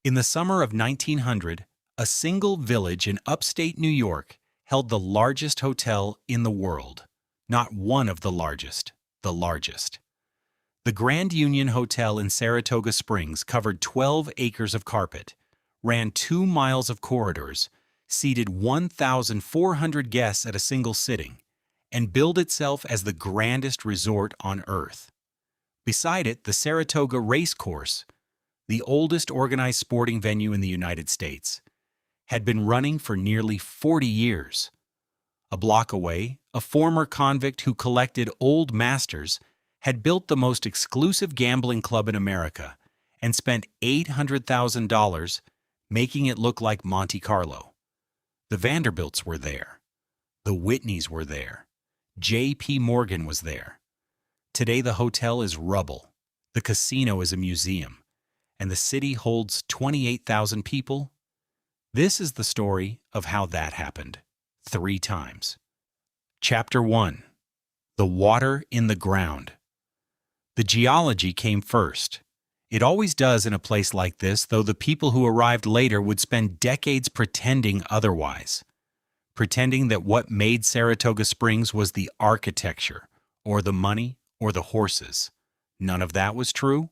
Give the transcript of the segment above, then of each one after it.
In the summer of 1900, a single village in upstate New York held the largest hotel in the world. Not one of the largest, the largest. The Grand Union Hotel in Saratoga Springs covered 12 acres of carpet, ran 2 miles of corridors, seated 1,400 guests at a single sitting, and billed itself as the grandest resort on earth. Beside it, the Saratoga Race Course, the oldest organized sporting venue in the United States, had been running for nearly 40 years. A block away, a former convict who collected old masters had built the most exclusive gambling club in America and spent $800,000 making it look like Monte Carlo. The Vanderbilts were there. The Whitneys were there. J.P. Morgan was there. Today the hotel is rubble. The casino is a museum. And the city holds 28,000 people. This is the story of how that happened, 3 times. Chapter 1. The water in the ground. The geology came first. It always does in a place like this, though the people who arrived later would spend decades pretending otherwise. Pretending that what made Saratoga Springs was the architecture, or the money, or the horses. None of that was true.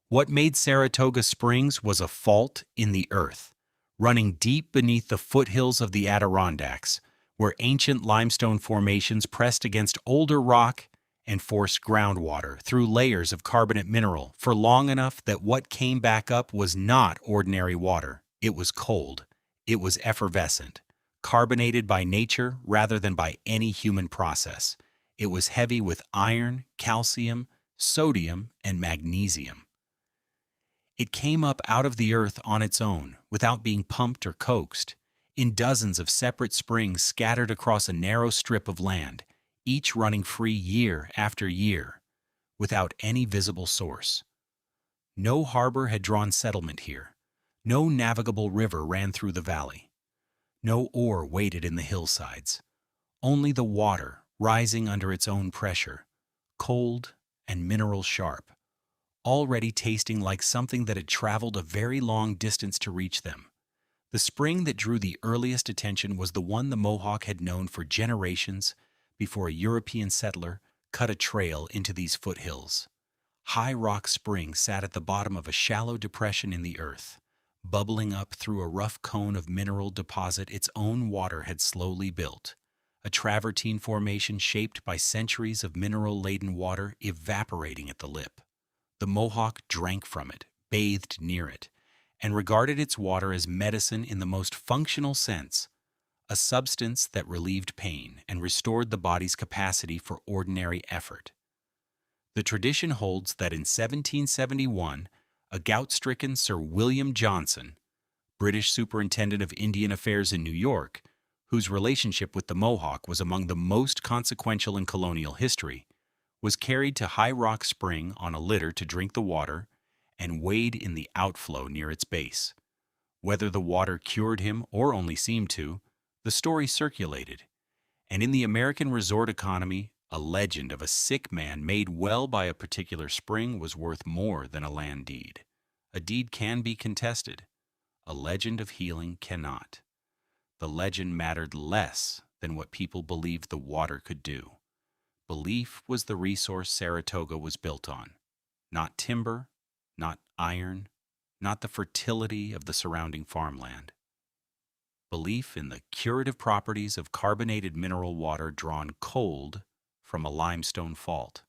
What made Saratoga Springs was a fault in the earth, running deep beneath the foothills of the Adirondacks, where ancient limestone formations pressed against older rock and forced groundwater through layers of carbonate mineral for long enough that what came back up was not ordinary water. It was cold. It was effervescent, carbonated by nature rather than by any human process. It was heavy with iron, calcium, sodium, and magnesium. It came up out of the earth on its own, without being pumped or coaxed, in dozens of separate springs scattered across a narrow strip of land, each running free year after year, without any visible source. No harbor had drawn settlement here. No navigable river ran through the valley. No ore waited in the hillsides. Only the water, rising under its own pressure, cold and mineral sharp, already tasting like something that had traveled a very long distance to reach them. The spring that drew the earliest attention was the one the Mohawk had known for generations before a European settler cut a trail into these foothills. High Rock Spring sat at the bottom of a shallow depression in the earth. Bubbling up through a rough cone of mineral deposit its own water had slowly built, a travertine formation shaped by centuries of mineral-laden water evaporating at the lip. The Mohawk drank from it, bathed near it, and regarded its water as medicine in the most functional sense, a substance that relieved pain and restored the body's capacity for ordinary effort. The tradition holds that in 1771, a gout-stricken Sir William Johnson, British Superintendent of Indian Affairs in New York, whose relationship with the Mohawk was among the most consequential in colonial history, was carried to High Rock Spring on a litter to drink the water and wade in the outflow near its base. Whether the water cured him or only seemed to, the story circulated, and in the American resort economy, a legend of a sick man made well by a particular spring was worth more than a land deed. A deed can be contested. A legend of healing cannot. The legend mattered less than what people believed the water could do. Belief was the resource Saratoga was built on. Not timber, not iron, not the fertility of the surrounding farmland. Belief in the curative properties of carbonated mineral water drawn cold from a limestone fault.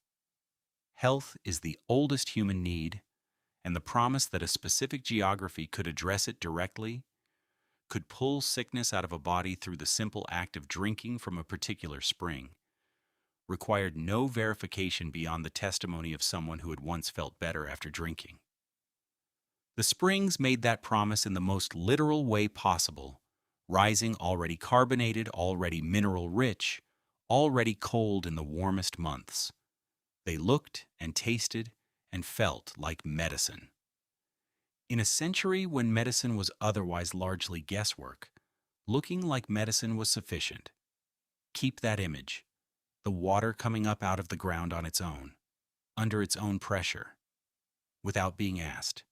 Health is the oldest human need, and the promise that a specific geography could address it directly, could pull sickness out of a body through the simple act of drinking from a particular spring, required no verification beyond the testimony of someone who had once felt better after drinking. The springs made that promise in the most literal way possible, rising already carbonated, already mineral-rich, already cold in the warmest months. They looked and tasted and felt like medicine. In a century when medicine was otherwise largely guesswork, looking like medicine was sufficient. Keep that image. The water coming up out of the ground on its own, under its own pressure, without being asked.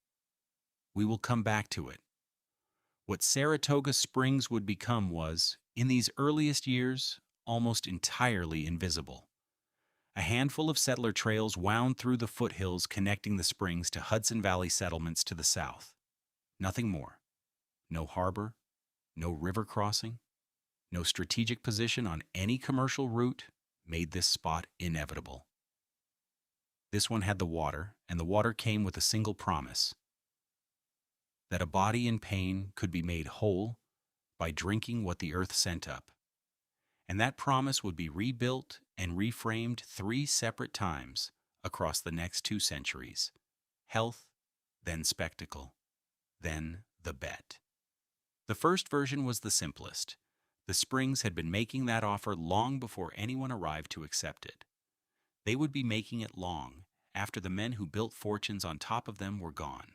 We will come back to it. What Saratoga Springs would become was, in these earliest years, almost entirely invisible. A handful of settler trails wound through the foothills connecting the springs to Hudson Valley settlements to the south. Nothing more. No harbor, no river crossing, no strategic position on any commercial route made this spot inevitable. This one had the water, and the water came with a single promise: that a body in pain could be made whole by drinking what the earth sent up. And that promise would be rebuilt and reframed 3 separate times across the next 2 centuries. Health, then spectacle, then the bet. The first version was the simplest. The Springs had been making that offer long before anyone arrived to accept it. They would be making it long after the men who built fortunes on top of them were gone.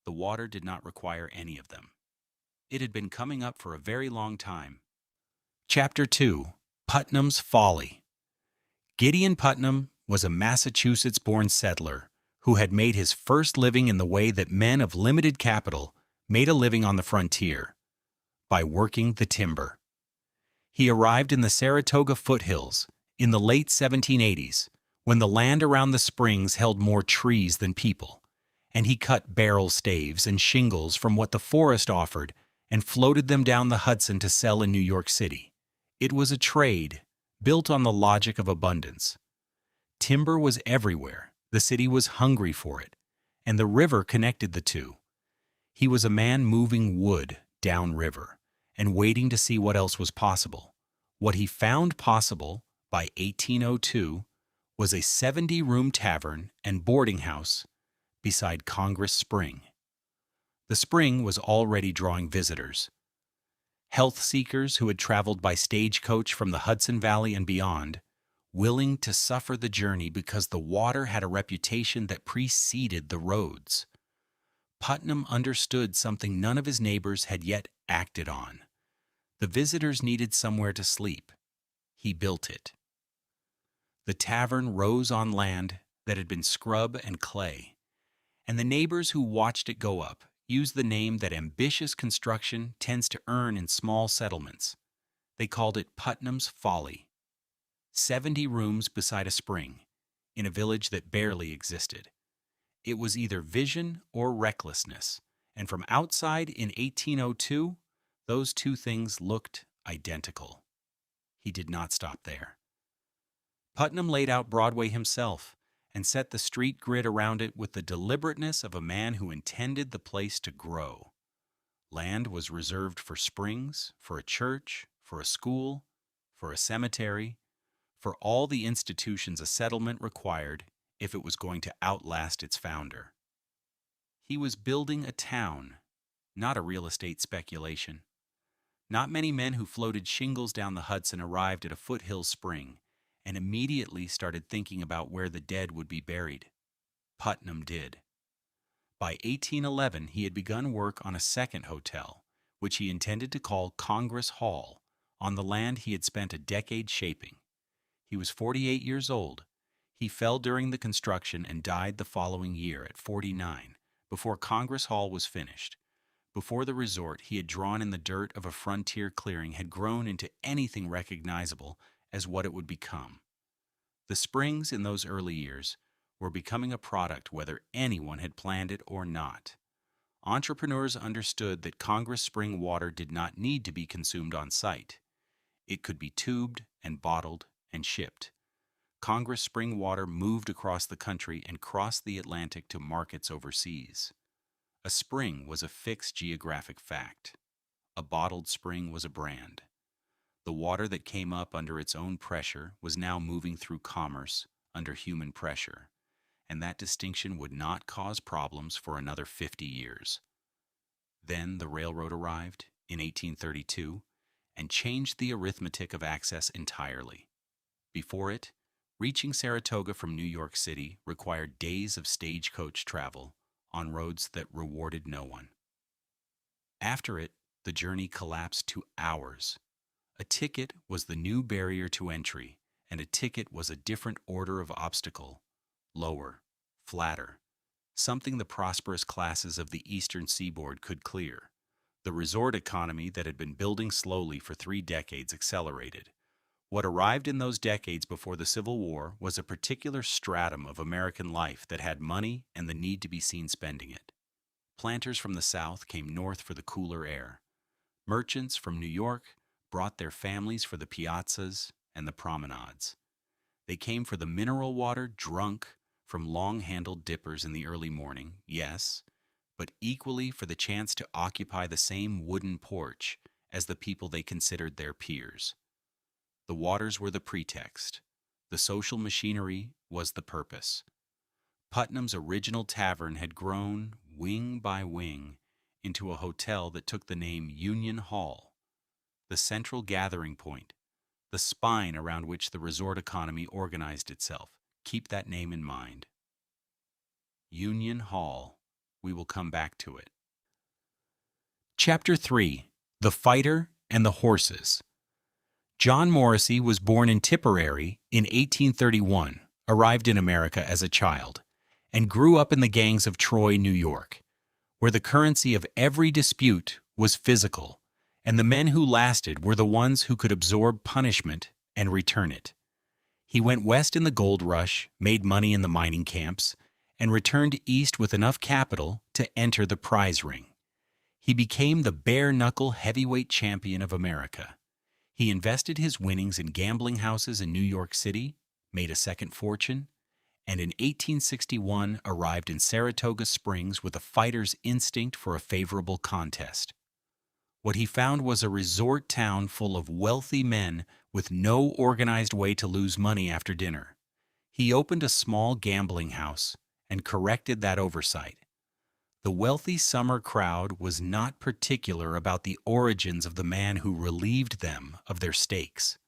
The water did not require any of them. It had been coming up for a very long time. Chapter 2: Putnam's Folly. Gideon Putnam was a Massachusetts-born settler who had made his first living in the way that men of limited capital made a living on the frontier: by working the timber. He arrived in the Saratoga foothills in the late 1780s, when the land around the springs held more trees than people, and he cut barrel staves and shingles from what the forest offered and floated them down the Hudson to sell in New York City. It was a trade built on the logic of abundance. Timber was everywhere, the city was hungry for it, and the river connected the two. He was a man moving wood downriver and waiting to see what else was possible. What he found possible by 1802 was a 70-room tavern and boarding house beside Congress Spring. The spring was already drawing visitors. Health seekers who had traveled by stagecoach from the Hudson Valley and beyond, willing to suffer the journey because the water had a reputation that preceded the roads. Putnam understood something none of his neighbors had yet acted on. The visitors needed somewhere to sleep. He built it. The tavern rose on land that had been scrub and clay, and the neighbors who watched it go up used the name that ambitious construction tends to earn in small settlements. They called it Putnam's Folly. 70 rooms beside a spring, in a village that barely existed. It was either vision or recklessness, and from outside in 1802, those two things looked identical. He did not stop there. Putnam laid out Broadway himself and set the street grid around it with the deliberateness of a man who intended the place to grow. Land was reserved for springs, for a church, for a school, for a cemetery, for all the institutions a settlement required if it was going to outlast its founder. He was building a town, not a real estate speculation. Not many men who floated shingles down the Hudson arrived at a foothill spring and immediately started thinking about where the dead would be buried. Putnam did. By 1811, he had begun work on a second hotel, which he intended to call Congress Hall, on the land he had spent a decade shaping. He was 48 years old. He fell during the construction and died the following year at 49, before Congress Hall was finished. Before the resort he had drawn in the dirt of a frontier clearing had grown into anything recognizable as what it would become. The springs in those early years were becoming a product whether anyone had planned it or not. Entrepreneurs understood that Congress Spring water did not need to be consumed on site. It could be tubed and bottled and shipped. Congress Spring water moved across the country and crossed the Atlantic to markets overseas. A spring was a fixed geographic fact. A bottled spring was a brand. The water that came up under its own pressure was now moving through commerce under human pressure, and that distinction would not cause problems for another 50 years. Then the railroad arrived in 1832 and changed the arithmetic of access entirely. Before it, reaching Saratoga from New York City required days of stagecoach travel on roads that rewarded no one. After it, the journey collapsed to hours. A ticket was the new barrier to entry, and a ticket was a different order of obstacle, lower, flatter, something the prosperous classes of the eastern seaboard could clear. The resort economy that had been building slowly for 3 decades accelerated. What arrived in those decades before the Civil War was a particular stratum of American life that had money and the need to be seen spending it. Planters from the South came north for the cooler air. Merchants from New York brought their families for the piazzas and the promenades. They came for the mineral water drunk from long-handled dippers in the early morning, yes, but equally for the chance to occupy the same wooden porch as the people they considered their peers. The waters were the pretext. The social machinery was the purpose. Putnam's original tavern had grown, wing by wing, into a hotel that took the name Union Hall, the central gathering point, the spine around which the resort economy organized itself. Keep that name in mind. Union Hall. We will come back to it. Chapter 3. The Fighter and the Horses. John Morrissey was born in Tipperary in 1831, arrived in America as a child, and grew up in the gangs of Troy, New York, where the currency of every dispute was physical, and the men who lasted were the ones who could absorb punishment and return it. He went west in the gold rush, made money in the mining camps, and returned east with enough capital to enter the prize ring. He became the bare-knuckle heavyweight champion of America. He invested his winnings in gambling houses in New York City, made a second fortune, and in 1861 arrived in Saratoga Springs with a fighter's instinct for a favorable contest. What he found was a resort town full of wealthy men with no organized way to lose money after dinner. He opened a small gambling house and corrected that oversight. The wealthy summer crowd was not particular about the origins of the man who relieved them of their stakes.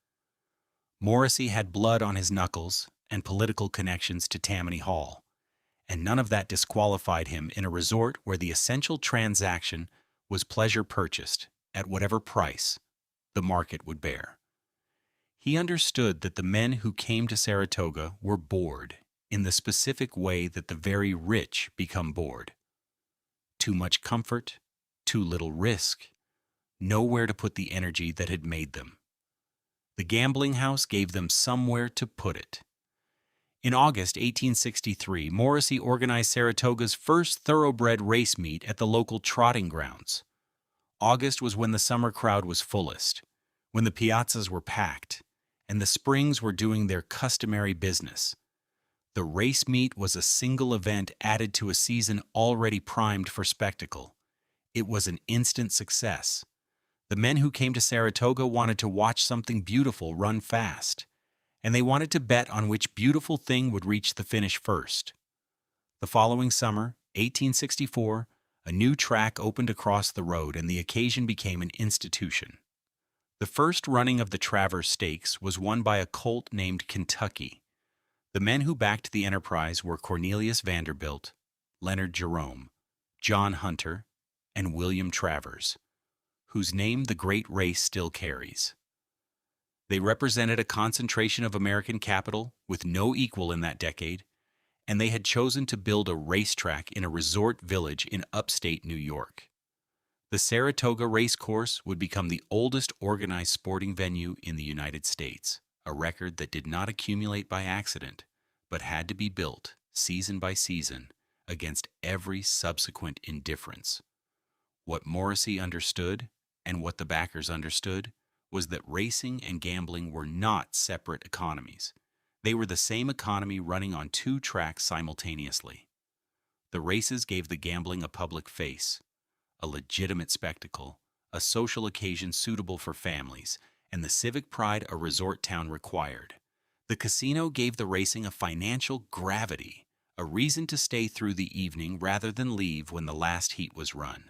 Morrissey had blood on his knuckles and political connections to Tammany Hall, and none of that disqualified him in a resort where the essential transaction was pleasure purchased at whatever price the market would bear. He understood that the men who came to Saratoga were bored in the specific way that the very rich become bored. Too much comfort, too little risk, nowhere to put the energy that had made them. The gambling house gave them somewhere to put it. In August 1863, Morrissey organized Saratoga's first thoroughbred race meet at the local trotting grounds. August was when the summer crowd was fullest, when the piazzas were packed, and the springs were doing their customary business. The race meet was a single event added to a season already primed for spectacle. It was an instant success. The men who came to Saratoga wanted to watch something beautiful run fast, and they wanted to bet on which beautiful thing would reach the finish first. The following summer, 1864, a new track opened across the road and the occasion became an institution. The first running of the Travers Stakes was won by a colt named Kentucky. The men who backed the enterprise were Cornelius Vanderbilt, Leonard Jerome, John Hunter, and William Travers, whose name the great race still carries. They represented a concentration of American capital with no equal in that decade, and they had chosen to build a racetrack in a resort village in upstate New York. The Saratoga Racecourse would become the oldest organized sporting venue in the United States, a record that did not accumulate by accident, but had to be built, season by season, against every subsequent indifference. What Morrissey understood, and what the backers understood, was that racing and gambling were not separate economies. They were the same economy running on two tracks simultaneously. The races gave the gambling a public face, a legitimate spectacle, a social occasion suitable for families, and the civic pride a resort town required. The casino gave the racing a financial gravity, a reason to stay through the evening rather than leave when the last heat was run.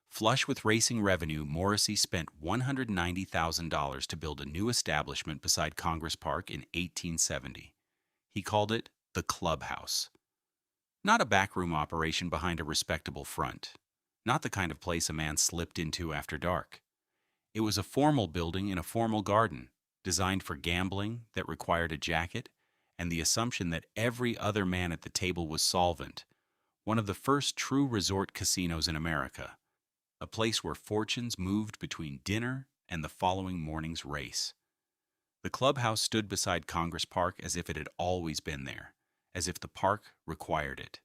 Flush with racing revenue, Morrissey spent $190,000 to build a new establishment beside Congress Park in 1870. He called it the Clubhouse. Not a backroom operation behind a respectable front. Not the kind of place a man slipped into after dark. It was a formal building in a formal garden, designed for gambling that required a jacket and the assumption that every other man at the table was solvent, one of the first true resort casinos in America, a place where fortunes moved between dinner and the following morning's race. The clubhouse stood beside Congress Park as if it had always been there, as if the park required it.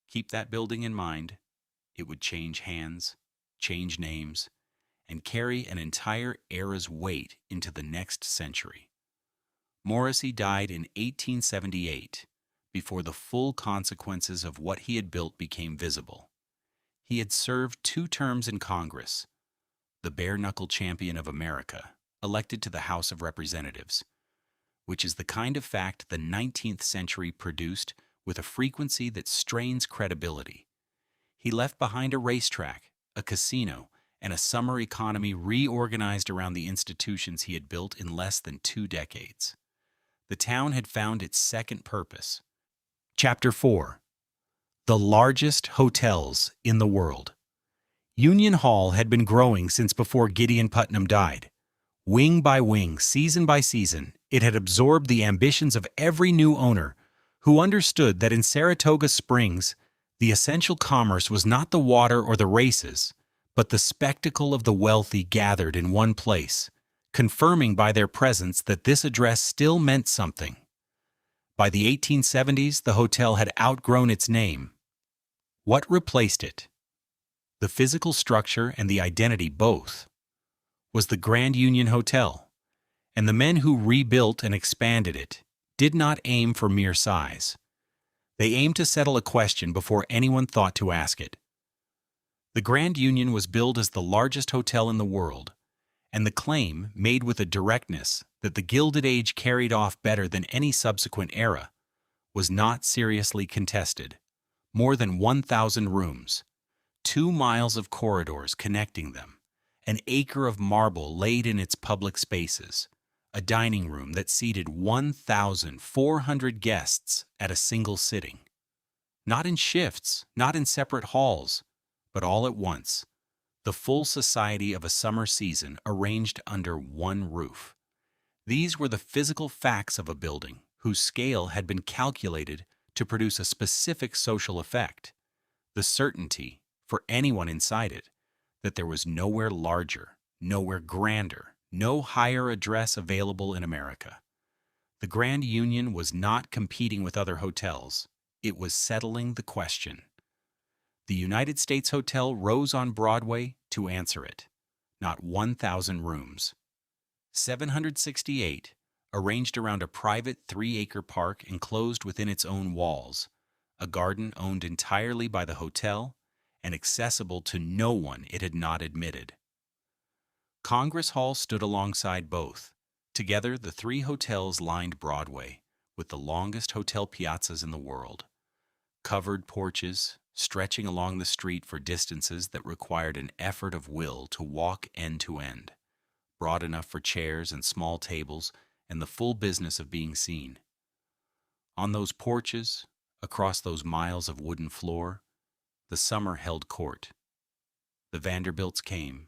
Keep that building in mind. It would change hands, change names, and carry an entire era's weight into the next century. Morrissey died in 1878, before the full consequences of what he had built became visible. He had served 2 terms in Congress, the bare-knuckle champion of America, elected to the House of Representatives, which is the kind of fact the 19th century produced with a frequency that strains credibility. He left behind a racetrack, a casino, and a summer economy reorganized around the institutions he had built in less than 2 decades. The town had found its second purpose. Chapter 4. The largest hotels in the world. Union Hall had been growing since before Gideon Putnam died. Wing by wing, season by season, it had absorbed the ambitions of every new owner who understood that in Saratoga Springs, the essential commerce was not the water or the races, but the spectacle of the wealthy gathered in one place, confirming by their presence that this address still meant something. By the 1870s, the hotel had outgrown its name. What replaced it? The physical structure and the identity both was the Grand Union Hotel, and the men who rebuilt and expanded it did not aim for mere size. They aimed to settle a question before anyone thought to ask it. The Grand Union was billed as the largest hotel in the world, and the claim, made with a directness that the Gilded Age carried off better than any subsequent era, was not seriously contested. More than 1,000 rooms, 2 miles of corridors connecting them, an acre of marble laid in its public spaces, a dining room that seated 1,400 guests at a single sitting. Not in shifts, not in separate halls, but all at once, the full society of a summer season arranged under one roof. These were the physical facts of a building whose scale had been calculated to produce a specific social effect, the certainty, for anyone inside it, that there was nowhere larger, nowhere grander, no higher address available in America. The Grand Union was not competing with other hotels. It was settling the question. The United States Hotel rose on Broadway to answer it. Not 1,000 rooms. 768, arranged around a private 3-acre park enclosed within its own walls, a garden owned entirely by the hotel and accessible to no one it had not admitted. Congress Hall stood alongside both. Together, the 3 hotels lined Broadway, with the longest hotel piazzas in the world. Covered porches, stretching along the street for distances that required an effort of will to walk end to end, broad enough for chairs and small tables and the full business of being seen. On those porches, across those miles of wooden floor, the summer held court. The Vanderbilts came,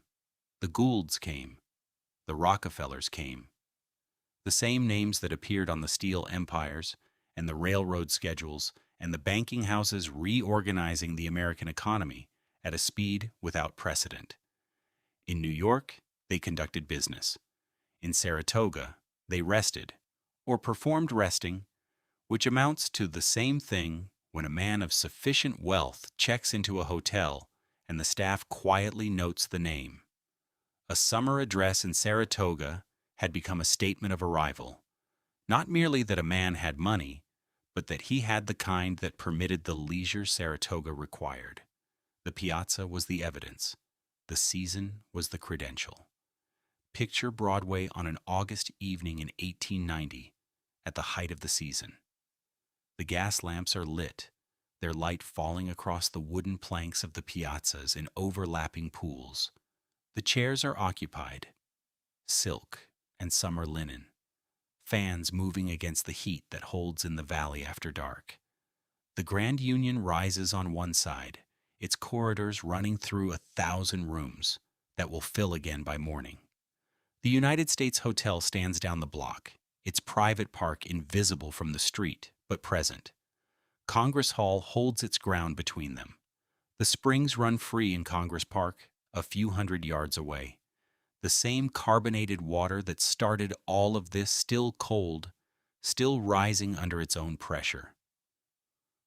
the Goulds came, the Rockefellers came. The same names that appeared on the steel empires and the railroad schedules and the banking houses reorganizing the American economy at a speed without precedent. In New York, they conducted business. In Saratoga, they rested, or performed resting, which amounts to the same thing when a man of sufficient wealth checks into a hotel and the staff quietly notes the name. A summer address in Saratoga had become a statement of arrival. Not merely that a man had money, but that he had the kind that permitted the leisure Saratoga required. The piazza was the evidence. The season was the credential. Picture Broadway on an August evening in 1890, at the height of the season. The gas lamps are lit, their light falling across the wooden planks of the piazzas in overlapping pools. The chairs are occupied, silk and summer linen, fans moving against the heat that holds in the valley after dark. The Grand Union rises on one side, its corridors running through 1,000 rooms that will fill again by morning. The United States Hotel stands down the block, its private park invisible from the street, but present. Congress Hall holds its ground between them. The springs run free in Congress Park, a few hundred yards away. The same carbonated water that started all of this, still cold, still rising under its own pressure.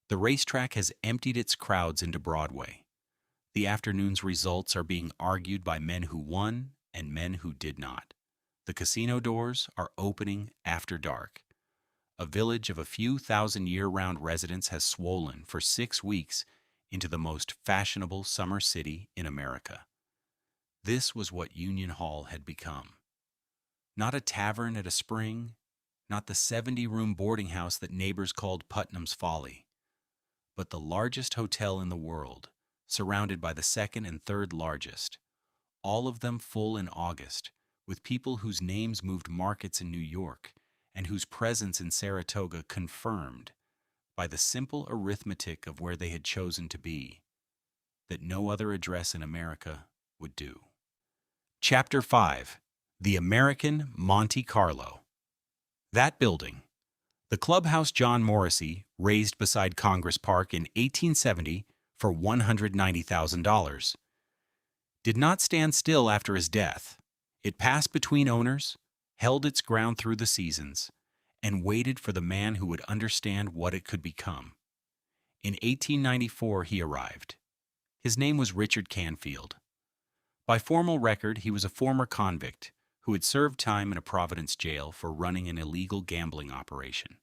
The racetrack has emptied its crowds into Broadway. The afternoon's results are being argued by men who won and men who did not. The casino doors are opening after dark. A village of a few thousand year-round residents has swollen for 6 weeks into the most fashionable summer city in America. This was what Union Hall had become. Not a tavern at a spring, not the 70-room boarding house that neighbors called Putnam's Folly, but the largest hotel in the world, surrounded by the second and third largest, all of them full in August, with people whose names moved markets in New York and whose presence in Saratoga confirmed, by the simple arithmetic of where they had chosen to be, that no other address in America would do. Chapter 5. The American Monte Carlo. That building, the clubhouse John Morrissey raised beside Congress Park in 1870 for $190,000, did not stand still after his death. It passed between owners, held its ground through the seasons, and waited for the man who would understand what it could become. In 1894 he arrived. His name was Richard Canfield. By formal record, he was a former convict who had served time in a Providence jail for running an illegal gambling operation.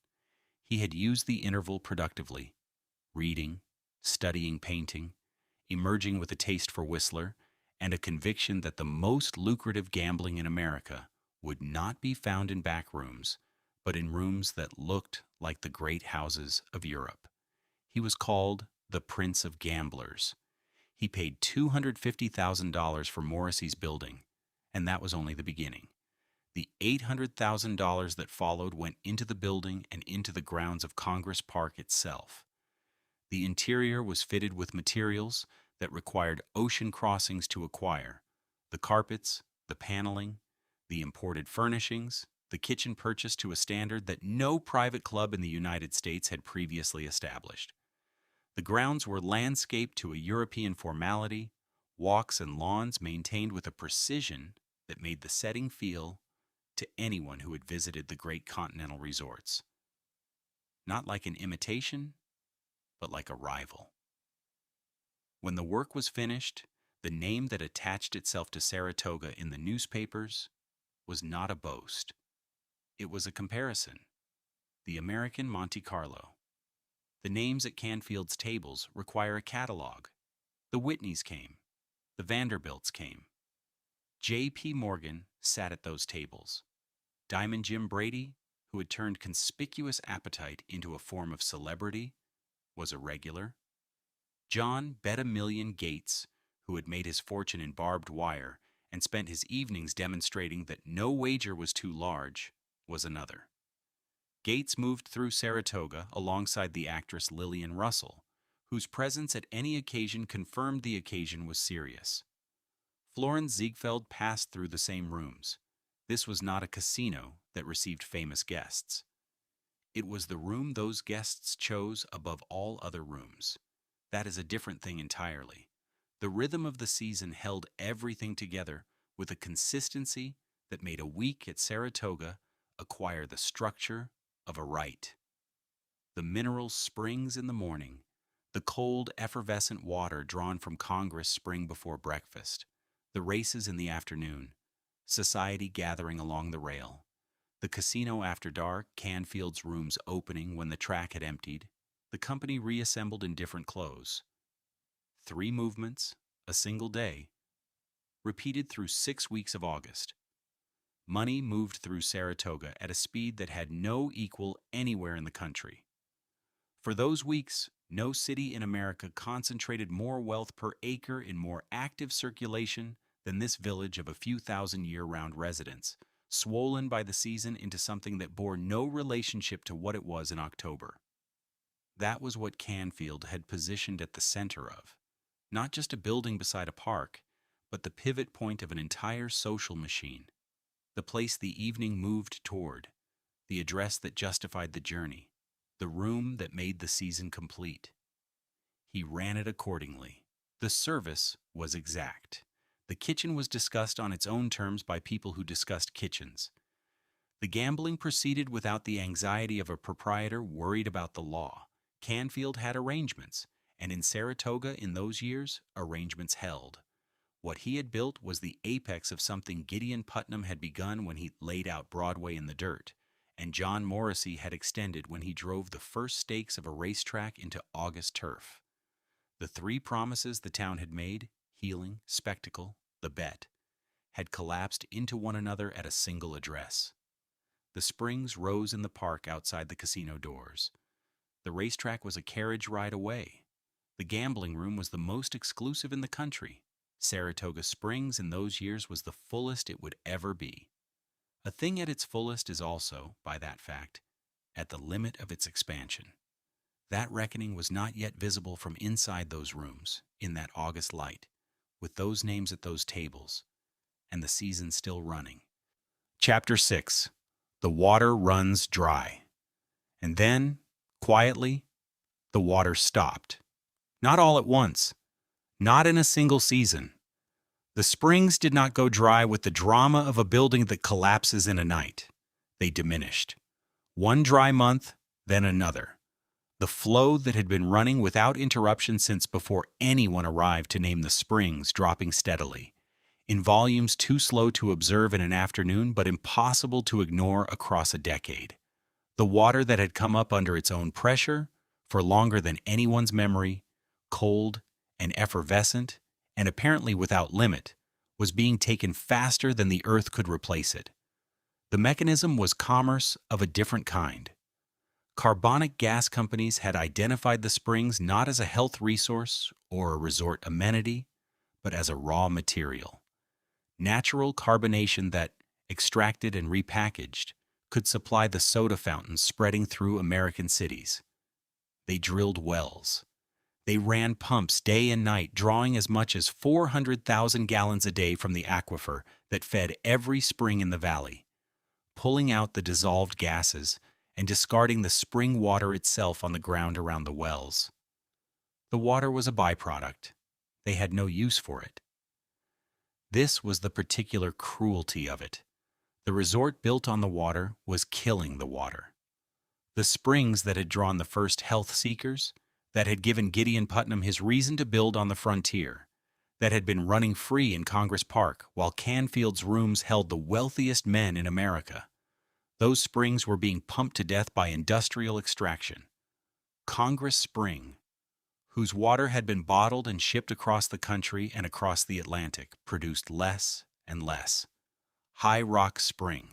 He had used the interval productively, reading, studying painting, emerging with a taste for Whistler, and a conviction that the most lucrative gambling in America would not be found in back rooms, but in rooms that looked like the great houses of Europe. He was called the Prince of Gamblers. He paid $250,000 for Morrissey's building, and that was only the beginning. The $800,000 that followed went into the building and into the grounds of Congress Park itself. The interior was fitted with materials that required ocean crossings to acquire: the carpets, the paneling, the imported furnishings, the kitchen purchased to a standard that no private club in the United States had previously established. The grounds were landscaped to a European formality, walks and lawns maintained with a precision that made the setting feel, to anyone who had visited the great continental resorts, not like an imitation, but like a rival. When the work was finished, the name that attached itself to Saratoga in the newspapers was not a boast. It was a comparison. The American Monte Carlo. The names at Canfield's tables require a catalog. The Whitneys came. The Vanderbilts came. J.P. Morgan sat at those tables. Diamond Jim Brady, who had turned conspicuous appetite into a form of celebrity, was a regular. John Bet-A-Million Gates, who had made his fortune in barbed wire and spent his evenings demonstrating that no wager was too large, was another. Gates moved through Saratoga alongside the actress Lillian Russell, whose presence at any occasion confirmed the occasion was serious. Florence Ziegfeld passed through the same rooms. This was not a casino that received famous guests. It was the room those guests chose above all other rooms. That is a different thing entirely. The rhythm of the season held everything together with a consistency that made a week at Saratoga acquire the structure of a rite. The mineral springs in the morning, the cold, effervescent water drawn from Congress Spring before breakfast, the races in the afternoon, society gathering along the rail, the casino after dark, Canfield's rooms opening when the track had emptied, the company reassembled in different clothes. 3 movements, a single day, repeated through 6 weeks of August. Money moved through Saratoga at a speed that had no equal anywhere in the country. For those weeks, no city in America concentrated more wealth per acre in more active circulation than this village of a few thousand year-round residents, swollen by the season into something that bore no relationship to what it was in October. That was what Canfield had positioned at the center of, not just a building beside a park, but the pivot point of an entire social machine, the place the evening moved toward, the address that justified the journey. the room that made the season complete. He ran it accordingly. The service was exact. The kitchen was discussed on its own terms by people who discussed kitchens. The gambling proceeded without the anxiety of a proprietor worried about the law. Canfield had arrangements, and in Saratoga in those years, arrangements held. What he had built was the apex of something Gideon Putnam had begun when he laid out Broadway in the dirt, and John Morrissey had extended when he drove the first stakes of a racetrack into August turf. The three promises the town had made, healing, spectacle, the bet, had collapsed into one another at a single address. The springs rose in the park outside the casino doors. The racetrack was a carriage ride away. The gambling room was the most exclusive in the country. Saratoga Springs in those years was the fullest it would ever be. A thing at its fullest is also, by that fact, at the limit of its expansion. That reckoning was not yet visible from inside those rooms, in that August light, with those names at those tables, and the season still running. Chapter 6. The water runs dry. And then, quietly, the water stopped. Not all at once. Not in a single season. The springs did not go dry with the drama of a building that collapses in a night. They diminished. One dry month, then another. The flow that had been running without interruption since before anyone arrived to name the springs dropping steadily, in volumes too slow to observe in an afternoon but impossible to ignore across a decade. The water that had come up under its own pressure, for longer than anyone's memory, cold and effervescent, and apparently without limit, was being taken faster than the earth could replace it. The mechanism was commerce of a different kind. Carbonic gas companies had identified the springs not as a health resource or a resort amenity, but as a raw material. Natural carbonation that, extracted and repackaged, could supply the soda fountains spreading through American cities. They drilled wells. They ran pumps day and night, drawing as much as 400,000 gallons a day from the aquifer that fed every spring in the valley, pulling out the dissolved gases and discarding the spring water itself on the ground around the wells. The water was a byproduct. They had no use for it. This was the particular cruelty of it. The resort built on the water was killing the water. The springs that had drawn the first health seekers, that had given Gideon Putnam his reason to build on the frontier, that had been running free in Congress Park while Canfield's rooms held the wealthiest men in America. Those springs were being pumped to death by industrial extraction. Congress Spring, whose water had been bottled and shipped across the country and across the Atlantic, produced less and less. High Rock Spring,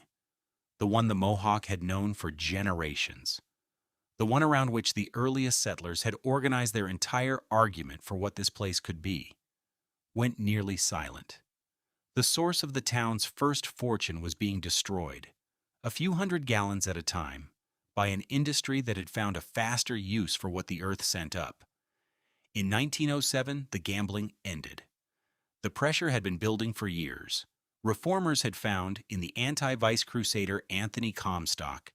the one the Mohawk had known for generations, the one around which the earliest settlers had organized their entire argument for what this place could be, went nearly silent. The source of the town's first fortune was being destroyed, a few hundred gallons at a time, by an industry that had found a faster use for what the earth sent up. In 1907, the gambling ended. The pressure had been building for years. Reformers had found, in the anti-vice crusader Anthony Comstock,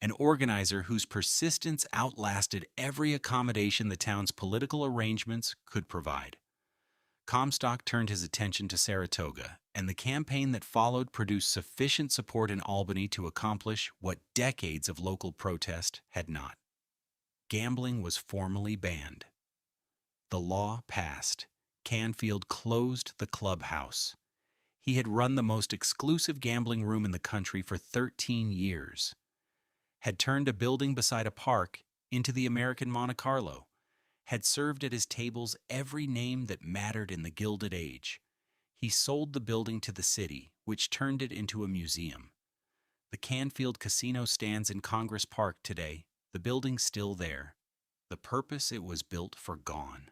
an organizer whose persistence outlasted every accommodation the town's political arrangements could provide. Comstock turned his attention to Saratoga, and the campaign that followed produced sufficient support in Albany to accomplish what decades of local protest had not. Gambling was formally banned. The law passed. Canfield closed the clubhouse. He had run the most exclusive gambling room in the country for 13 years, had turned a building beside a park into the American Monte Carlo, had served at his tables every name that mattered in the Gilded Age. He sold the building to the city, which turned it into a museum. The Canfield Casino stands in Congress Park today, the building still there. The purpose it was built for gone.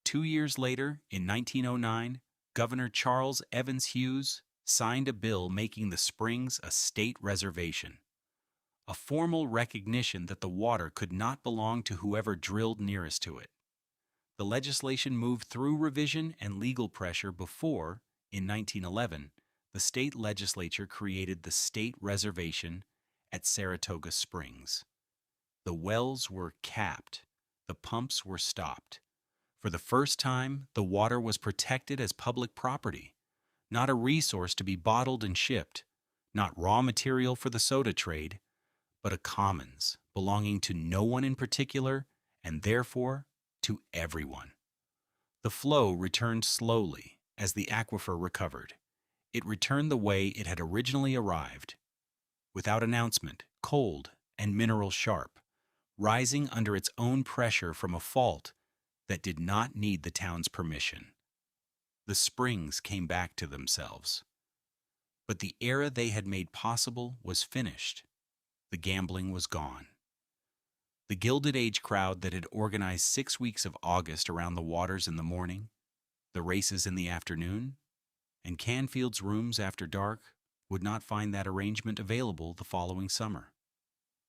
2 years later, in 1909, Governor Charles Evans Hughes signed a bill making the springs a state reservation, a formal recognition that the water could not belong to whoever drilled nearest to it. The legislation moved through revision and legal pressure before, in 1911, the state legislature created the state reservation at Saratoga Springs. The wells were capped. The pumps were stopped. For the first time, the water was protected as public property, not a resource to be bottled and shipped, not raw material for the soda trade, but a commons belonging to no one in particular and therefore to everyone. The flow returned slowly as the aquifer recovered. It returned the way it had originally arrived, without announcement, cold and mineral sharp, rising under its own pressure from a fault that did not need the town's permission. The springs came back to themselves. But the era they had made possible was finished. The gambling was gone. The Gilded Age crowd that had organized 6 weeks of August around the waters in the morning, the races in the afternoon, and Canfield's rooms after dark would not find that arrangement available the following summer.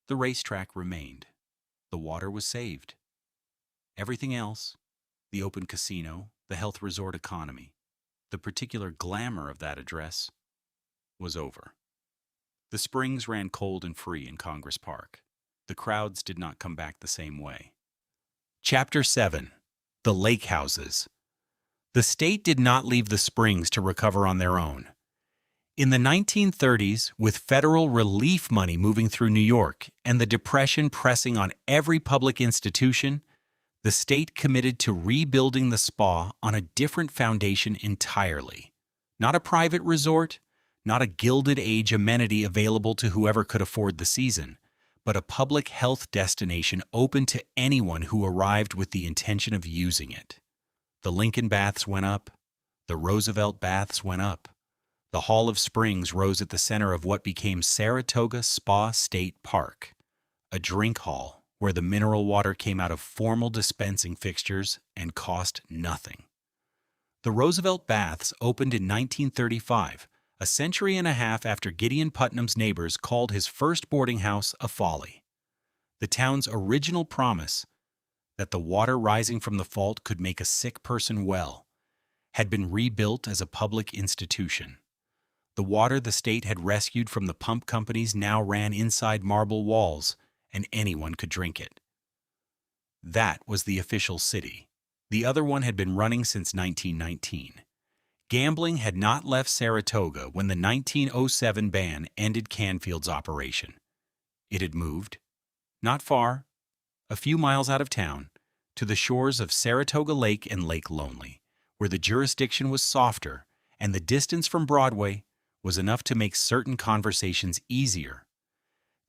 The racetrack remained. The water was saved. Everything else, the open casino, the health resort economy, the particular glamour of that address, was over. The springs ran cold and free in Congress Park. The crowds did not come back the same way. Chapter 7. The Lake Houses. The state did not leave the springs to recover on their own. In the 1930s, with federal relief money moving through New York and the Depression pressing on every public institution, the state committed to rebuilding the spa on a different foundation entirely. Not a private resort, not a Gilded Age amenity available to whoever could afford the season, but a public health destination open to anyone who arrived with the intention of using it. The Lincoln Baths went up. The Roosevelt Baths went up. The Hall of Springs rose at the center of what became Saratoga Spa State Park, a drink hall where the mineral water came out of formal dispensing fixtures and cost nothing. The Roosevelt Baths opened in 1935, a century and a half after Gideon Putnam's neighbors called his first boarding house a folly. The town's original promise, that the water rising from the fault could make a sick person well, had been rebuilt as a public institution. The water the state had rescued from the pump companies now ran inside marble walls, and anyone could drink it. That was the official city. The other one had been running since 1919. Gambling had not left Saratoga when the 1907 ban ended Canfield's operation. It had moved, not far, a few miles out of town, to the shores of Saratoga Lake and Lake Lonely, where the jurisdiction was softer and the distance from Broadway was enough to make certain conversations easier.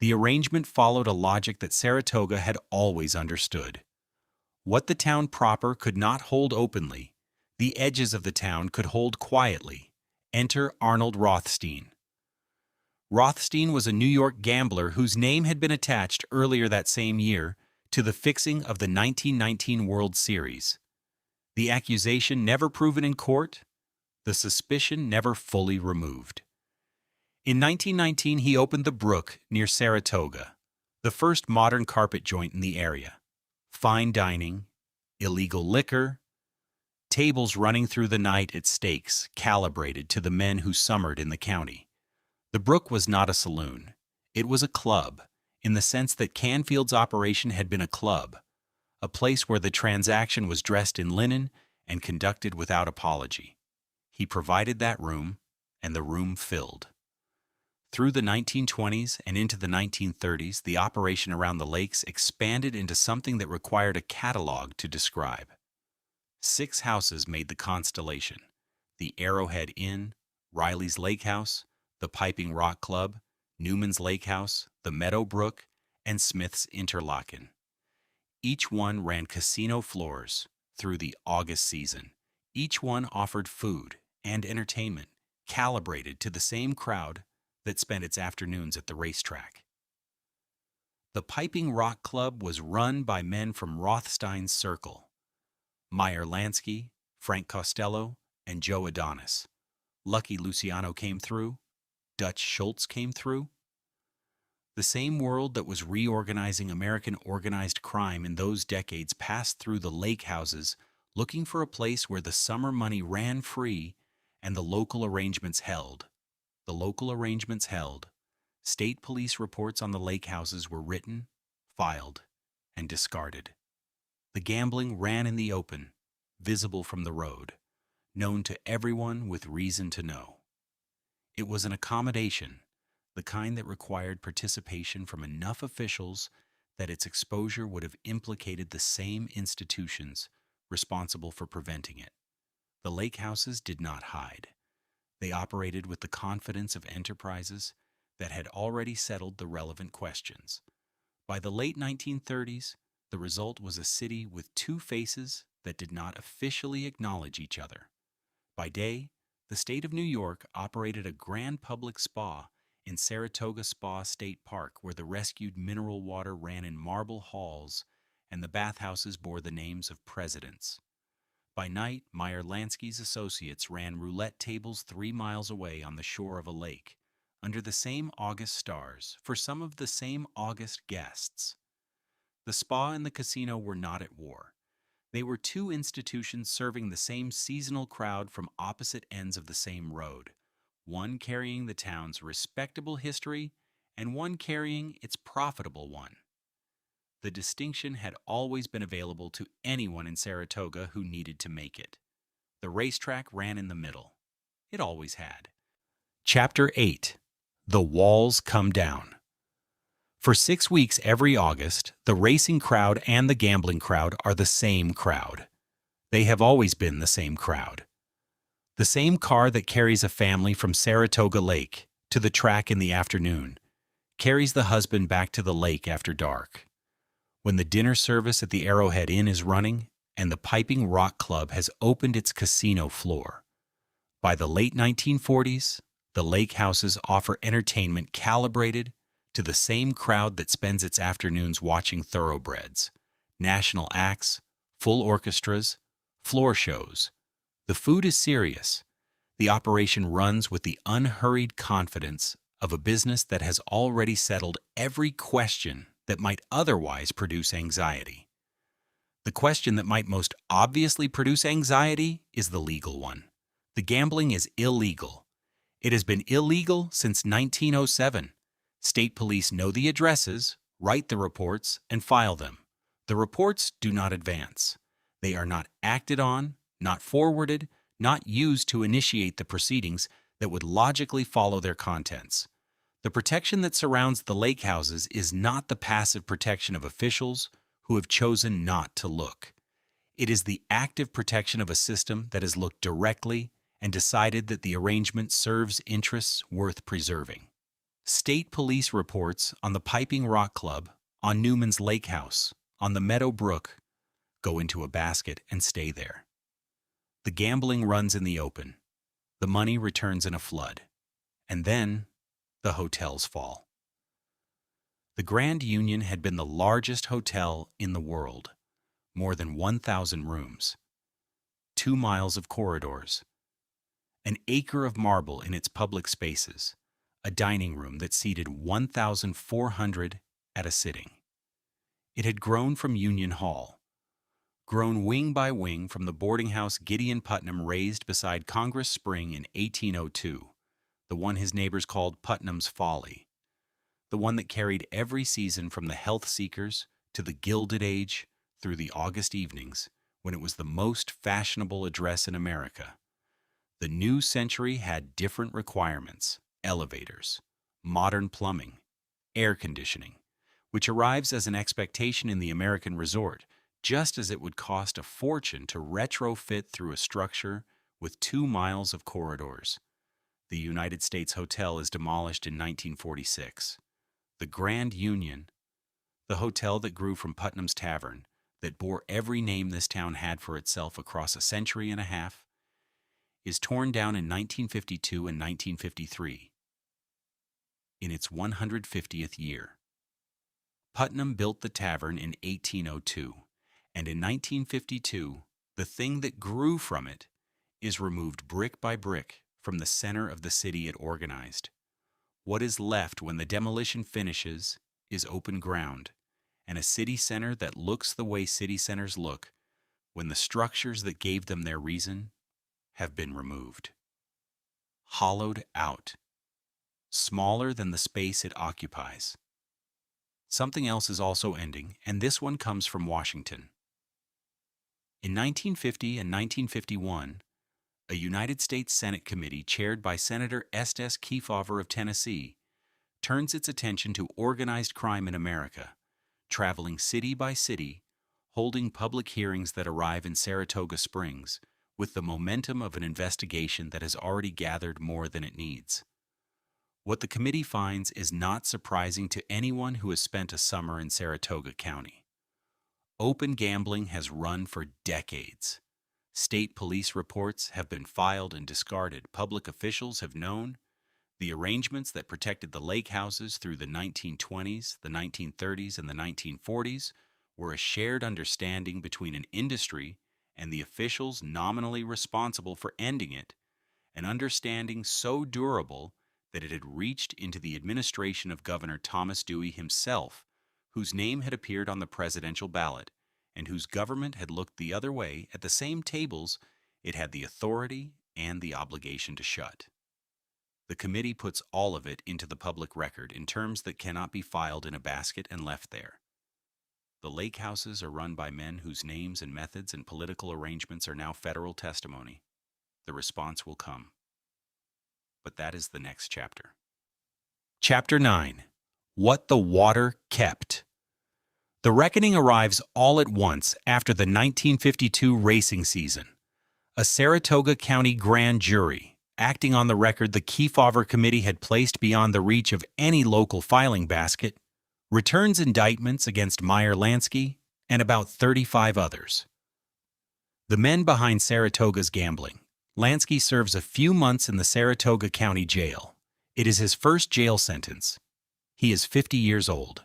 The arrangement followed a logic that Saratoga had always understood. What the town proper could not hold openly, the edges of the town could hold quietly. Enter Arnold Rothstein. Rothstein was a New York gambler whose name had been attached earlier that same year to the fixing of the 1919 World Series. The accusation never proven in court, the suspicion never fully removed. In 1919, he opened the Brook near Saratoga, the first modern carpet joint in the area. Fine dining, illegal liquor, tables running through the night at stakes calibrated to the men who summered in the county. The Brook was not a saloon. It was a club, in the sense that Canfield's operation had been a club, a place where the transaction was dressed in linen and conducted without apology. He provided that room, and the room filled. Through the 1920s and into the 1930s, the operation around the lakes expanded into something that required a catalog to describe. 6 houses made the constellation: the Arrowhead Inn, Riley's Lake House, the Piping Rock Club, Newman's Lake House, the Meadow Brook, and Smith's Interlaken. Each one ran casino floors through the August season. Each one offered food and entertainment calibrated to the same crowd that spent its afternoons at the racetrack. The Piping Rock Club was run by men from Rothstein's circle: Meyer Lansky, Frank Costello, and Joe Adonis. Lucky Luciano came through. Dutch Schultz came through. The same world that was reorganizing American organized crime in those decades passed through the lake houses, looking for a place where the summer money ran free and the local arrangements held. The local arrangements held. State police reports on the lake houses were written, filed, and discarded. The gambling ran in the open, visible from the road, known to everyone with reason to know. It was an accommodation, the kind that required participation from enough officials that its exposure would have implicated the same institutions responsible for preventing it. The lake houses did not hide. They operated with the confidence of enterprises that had already settled the relevant questions. By the late 1930s, the result was a city with two faces that did not officially acknowledge each other. By day, the state of New York operated a grand public spa in Saratoga State Park, where the rescued mineral water ran in marble halls and the bathhouses bore the names of presidents. By night, Meyer Lansky's associates ran roulette tables 3 miles away on the shore of a lake, under the same August stars, for some of the same August guests. The spa and the casino were not at war. They were two institutions serving the same seasonal crowd from opposite ends of the same road, one carrying the town's respectable history and one carrying its profitable one. The distinction had always been available to anyone in Saratoga who needed to make it. The racetrack ran in the middle. It always had. Chapter 8. The Walls Come Down. For 6 weeks every August, the racing crowd and the gambling crowd are the same crowd. They have always been the same crowd. The same car that carries a family from Saratoga Lake to the track in the afternoon carries the husband back to the lake after dark. When the dinner service at the Arrowhead Inn is running and the Piping Rock Club has opened its casino floor. By the late 1940s, the lake houses offer entertainment calibrated to the same crowd that spends its afternoons watching thoroughbreds, national acts, full orchestras, floor shows. The food is serious. The operation runs with the unhurried confidence of a business that has already settled every question that might otherwise produce anxiety. The question that might most obviously produce anxiety is the legal one. The gambling is illegal. It has been illegal since 1907. State police know the addresses, write the reports, and file them. The reports do not advance. They are not acted on, not forwarded, not used to initiate the proceedings that would logically follow their contents. The protection that surrounds the lake houses is not the passive protection of officials who have chosen not to look. It is the active protection of a system that has looked directly and decided that the arrangement serves interests worth preserving. State police reports on the Piping Rock Club, on Newman's Lake House, on the Meadow Brook, go into a basket and stay there. The gambling runs in the open. The money returns in a flood. And then the hotels fall. The Grand Union had been the largest hotel in the world, more than 1,000 rooms, 2 miles of corridors, an acre of marble in its public spaces, a dining room that seated 1,400 at a sitting. It had grown from Union Hall, grown wing by wing from the boarding house Gideon Putnam raised beside Congress Spring in 1802, the one his neighbors called Putnam's Folly, the one that carried every season from the health seekers to the Gilded Age through the August evenings when it was the most fashionable address in America. The new century had different requirements: elevators, modern plumbing, air conditioning, which arrives as an expectation in the American resort, just as it would cost a fortune to retrofit through a structure with 2 miles of corridors. The United States Hotel is demolished in 1946. The Grand Union, the hotel that grew from Putnam's Tavern, that bore every name this town had for itself across a century and a half, is torn down in 1952 and 1953, in its 150th year. Putnam built the tavern in 1802, and in 1952, the thing that grew from it is removed brick by brick from the center of the city it organized. What is left when the demolition finishes is open ground, and a city center that looks the way city centers look when the structures that gave them their reason have been removed. Hollowed out, smaller than the space it occupies. Something else is also ending, and this one comes from Washington. In 1950 and 1951, a United States Senate committee chaired by Senator Estes Kefauver of Tennessee turns its attention to organized crime in America, traveling city by city, holding public hearings that arrive in Saratoga Springs with the momentum of an investigation that has already gathered more than it needs. What the committee finds is not surprising to anyone who has spent a summer in Saratoga County. Open gambling has run for decades. State police reports have been filed and discarded. Public officials have known. The arrangements that protected the lake houses through the 1920s, the 1930s, and the 1940s were a shared understanding between an industry and the officials nominally responsible for ending it, an understanding so durable that it had reached into the administration of Governor Thomas Dewey himself, whose name had appeared on the presidential ballot, and whose government had looked the other way at the same tables it had the authority and the obligation to shut. The committee puts all of it into the public record in terms that cannot be filed in a basket and left there. The lake houses are run by men whose names and methods and political arrangements are now federal testimony. The response will come. But that is the next chapter. Chapter 9. What the Water Kept. The reckoning arrives all at once after the 1952 racing season. A Saratoga County grand jury, acting on the record the Kefauver Committee had placed beyond the reach of any local filing basket, returns indictments against Meyer Lansky and about 35 others. The men behind Saratoga's gambling. Lansky serves a few months in the Saratoga County Jail. It is his first jail sentence. He is 50 years old.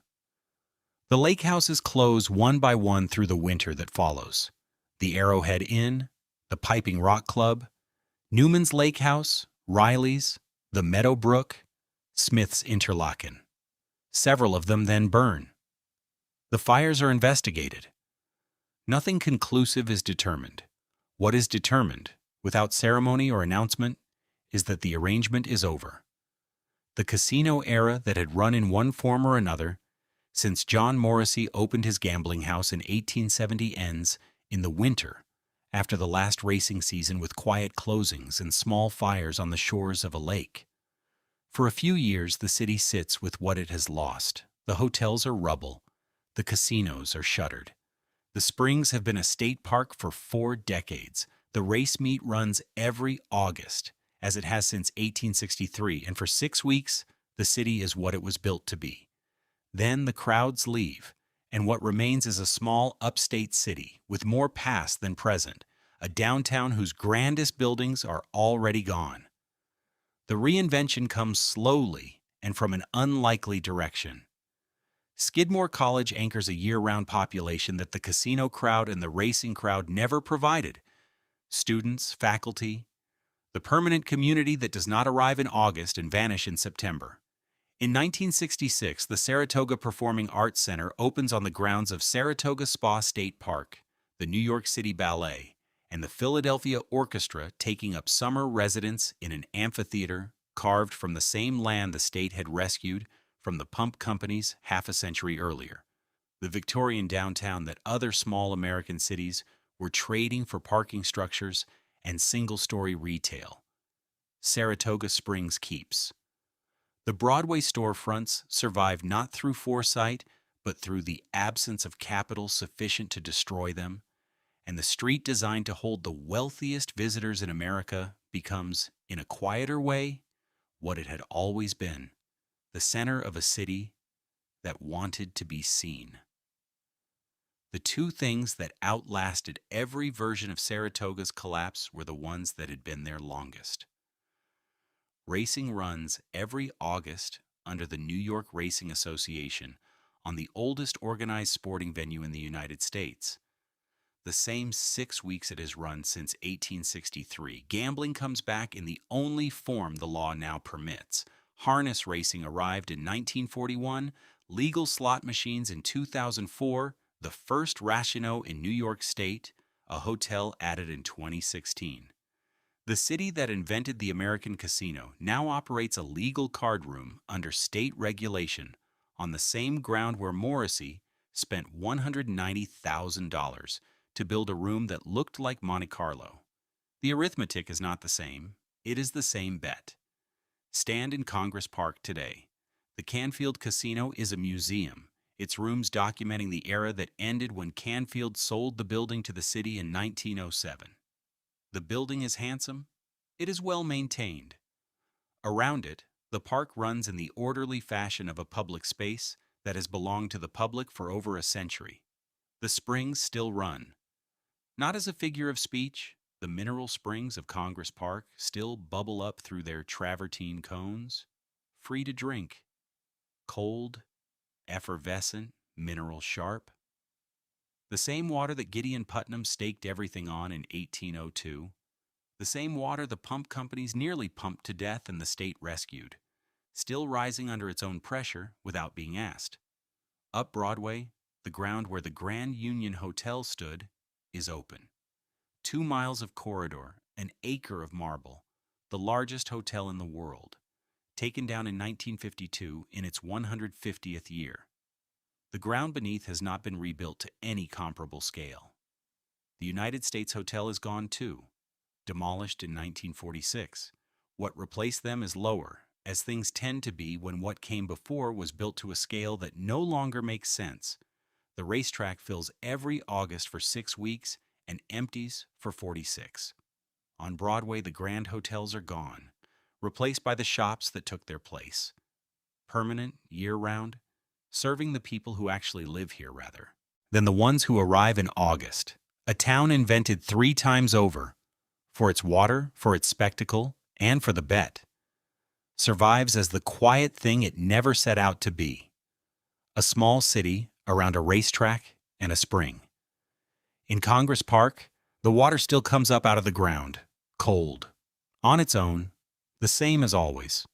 The lake houses close one by one through the winter that follows. The Arrowhead Inn, the Piping Rock Club, Newman's Lake House, Riley's, the Meadowbrook, Smith's Interlaken. Several of them then burn. The fires are investigated. Nothing conclusive is determined. What is determined, without ceremony or announcement, is that the arrangement is over. The casino era that had run in one form or another since John Morrissey opened his gambling house in 1870 ends in the winter after the last racing season with quiet closings and small fires on the shores of a lake. For a few years, the city sits with what it has lost. The hotels are rubble. The casinos are shuttered. The Springs have been a state park for 4 decades. The race meet runs every August, as it has since 1863, and for 6 weeks, the city is what it was built to be. Then the crowds leave, and what remains is a small upstate city with more past than present, a downtown whose grandest buildings are already gone. The reinvention comes slowly and from an unlikely direction. Skidmore College anchors a year-round population that the casino crowd and the racing crowd never provided. Students, faculty, the permanent community that does not arrive in August and vanish in September. In 1966, the Saratoga Performing Arts Center opens on the grounds of Saratoga Spa State Park, the New York City Ballet, and the Philadelphia Orchestra taking up summer residence in an amphitheater carved from the same land the state had rescued from the pump companies half a century earlier. The Victorian downtown that other small American cities were trading for parking structures and single-story retail. Saratoga Springs keeps. The Broadway storefronts survive not through foresight, but through the absence of capital sufficient to destroy them, and the street designed to hold the wealthiest visitors in America becomes, in a quieter way, what it had always been, the center of a city that wanted to be seen. The two things that outlasted every version of Saratoga's collapse were the ones that had been there longest. Racing runs every August under the New York Racing Association on the oldest organized sporting venue in the United States. The same 6 weeks it has run since 1863. Gambling comes back in the only form the law now permits. Harness racing arrived in 1941, legal slot machines in 2004, the first Racino in New York State, a hotel added in 2016. The city that invented the American casino now operates a legal card room under state regulation on the same ground where Morrissey spent $190,000 to build a room that looked like Monte Carlo. The arithmetic is not the same. It is the same bet. Stand in Congress Park today. The Canfield Casino is a museum, its rooms documenting the era that ended when Canfield sold the building to the city in 1907. The building is handsome. It is well maintained. Around it, the park runs in the orderly fashion of a public space that has belonged to the public for over a century. The springs still run. Not as a figure of speech, the mineral springs of Congress Park still bubble up through their travertine cones, free to drink. Cold, effervescent, mineral sharp. The same water that Gideon Putnam staked everything on in 1802. The same water the pump companies nearly pumped to death and the state rescued, still rising under its own pressure without being asked. Up Broadway, the ground where the Grand Union Hotel stood is open. 2 miles of corridor, an acre of marble, the largest hotel in the world, taken down in 1952 in its 150th year. The ground beneath has not been rebuilt to any comparable scale. The United States Hotel is gone too, demolished in 1946. What replaced them is lower, as things tend to be when what came before was built to a scale that no longer makes sense. The racetrack fills every August for 6 weeks and empties for 46. On Broadway, the grand hotels are gone, replaced by the shops that took their place. Permanent, year-round, serving the people who actually live here rather than the ones who arrive in August. A town invented 3 times over, for its water, for its spectacle, and for the bet, survives as the quiet thing it never set out to be. A small city around a racetrack and a spring. In Congress Park, the water still comes up out of the ground, cold, on its own, the same as always.